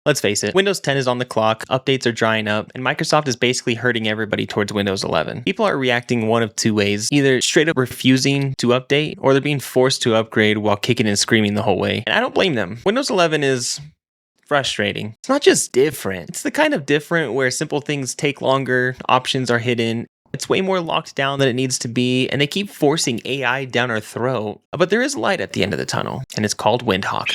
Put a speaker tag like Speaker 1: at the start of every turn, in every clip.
Speaker 1: Let's face it, Windows 10 is on the clock, updates are drying up, and Microsoft is basically hurting everybody towards Windows 11. People are reacting one of two ways, either straight up refusing to update, or they're being forced to upgrade while kicking and screaming the whole way. And I don't blame them. Windows 11 is frustrating. It's not just different, it's the kind of different where simple things take longer, options are hidden. It's way more locked down than it needs to be, and they keep forcing AI down our throat. But there is light at the end of the tunnel, and it's called Windhawk.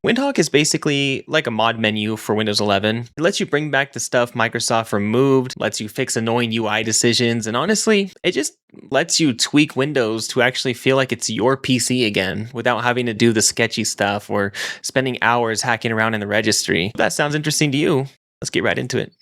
Speaker 1: Windhawk is basically like a mod menu for Windows 11. It lets you bring back the stuff Microsoft removed, lets you fix annoying UI decisions, and honestly, it just lets you tweak Windows to actually feel like it's your PC again without having to do the sketchy stuff or spending hours hacking around in the registry. If that sounds interesting to you, let's get right into it.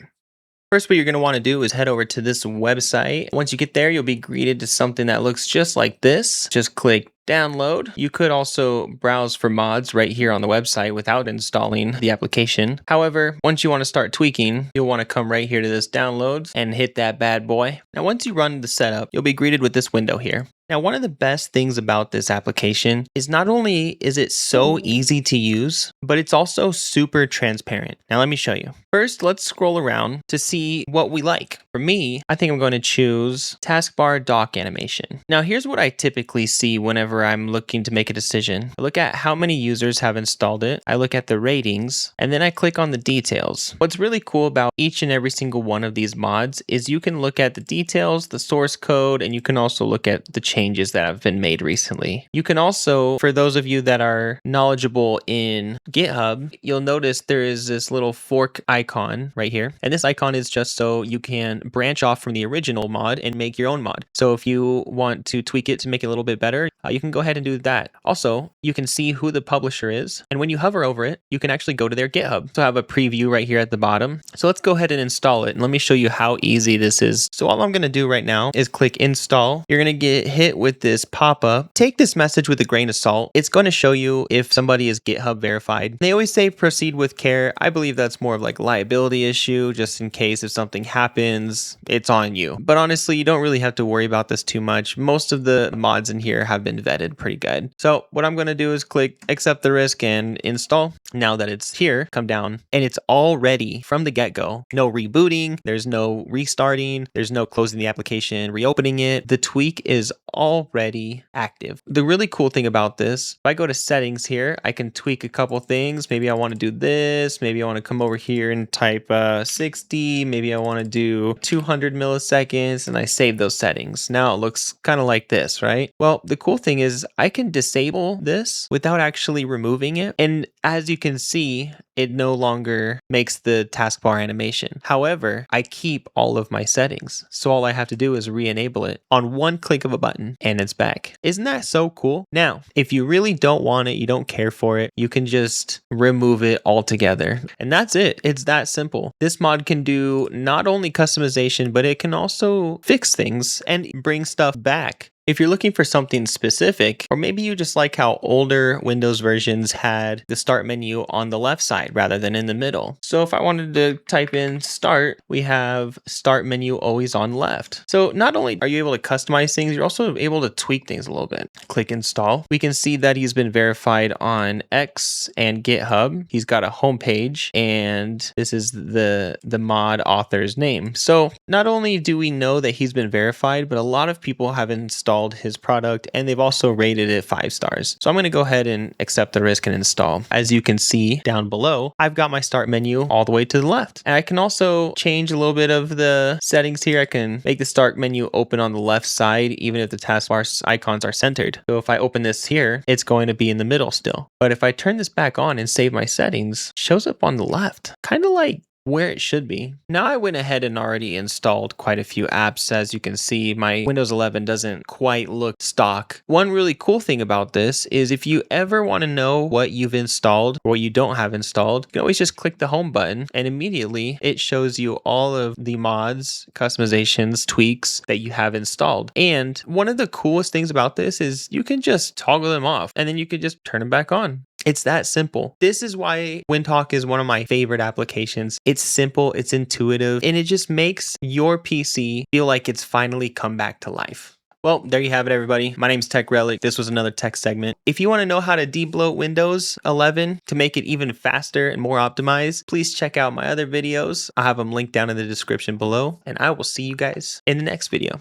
Speaker 1: First, what you're going to want to do is head over to this website. Once you get there, you'll be greeted to something that looks just like this. Just click download. You could also browse for mods right here on the website without installing the application. However, once you want to start tweaking, you'll want to come right here to this downloads and hit that bad boy. Now, once you run the setup, you'll be greeted with this window here. Now, one of the best things about this application is not only is it so easy to use, but it's also super transparent. Now, let me show you. First, let's scroll around to see what we like. For me, I think I'm going to choose taskbar dock animation. Now, here's what I typically see whenever I'm looking to make a decision. I look at how many users have installed it. I look at the ratings, and then I click on the details. What's really cool about each and every single one of these mods is you can look at the details, the source code, and you can also look at the changes that have been made recently. You can also, for those of you that are knowledgeable in GitHub, you'll notice there is this little fork icon right here. And this icon is just so you can branch off from the original mod and make your own mod. So if you want to tweak it to make it a little bit better, you can go ahead and do that. Also, you can see who the publisher is. And when you hover over it, you can actually go to their GitHub. So I have a preview right here at the bottom. So let's go ahead and install it. And let me show you how easy this is. So all I'm going to do right now is click install. You're going to get hit with this pop-up. Take this message with a grain of salt. It's going to show you if somebody is GitHub verified. They always say proceed with care. I believe that's more of like a liability issue, just in case if something happens, it's on you. But honestly, you don't really have to worry about this too much. Most of the mods in here have been vetted pretty good. So what I'm going to do is click accept the risk and install. Now that it's here, come down and it's all ready from the get-go. No rebooting, there's no restarting, there's no closing the application, reopening it. The tweak is already active. The really cool thing about this, if I go to settings here, I can tweak a couple things. Maybe I want to do this. Maybe I want to come over here and type 60. Maybe I want to do 200 milliseconds and I save those settings. Now it looks kind of like this, right? Well, the cool thing is I can disable this without actually removing it. And as you can see, it no longer makes the taskbar animation. However, I keep all of my settings. So all I have to do is re-enable it on one click of a button and it's back. Isn't that so cool? Now, if you really don't want it, you don't care for it, you can just remove it altogether. And that's it. It's that simple. This mod can do not only customization, but it can also fix things and bring stuff back. If you're looking for something specific, or maybe you just like how older Windows versions had the start menu on the left side rather than in the middle. So if I wanted to type in start, we have start menu always on left. So not only are you able to customize things, you're also able to tweak things a little bit. Click install. We can see that he's been verified on X and GitHub. He's got a homepage and this is the mod author's name. So not only do we know that he's been verified, but a lot of people have installed his product and they've also rated it 5 stars. So I'm going to go ahead and accept the risk and install. As you can see down below, I've got my start menu all the way to the left. And I can also change a little bit of the settings here. I can make the start menu open on the left side, even if the taskbar icons are centered. So if I open this here, it's going to be in the middle still. But if I turn this back on and save my settings, it shows up on the left, kind of like where it should be. Now I went ahead and already installed quite a few apps. As you can see, my Windows 11 doesn't quite look stock. One really cool thing about this is if you ever want to know what you've installed or what you don't have installed, you can always just click the home button and immediately it shows you all of the mods, customizations, tweaks that you have installed. And one of the coolest things about this is you can just toggle them off and then you can just turn them back on. It's that simple. This is why Windhawk is one of my favorite applications. It's simple, it's intuitive, and it just makes your PC feel like it's finally come back to life. Well, there you have it, everybody. My name's TechRelic. This was another tech segment. If you want to know how to debloat Windows 11 to make it even faster and more optimized, please check out my other videos. I'll have them linked down in the description below, and I will see you guys in the next video.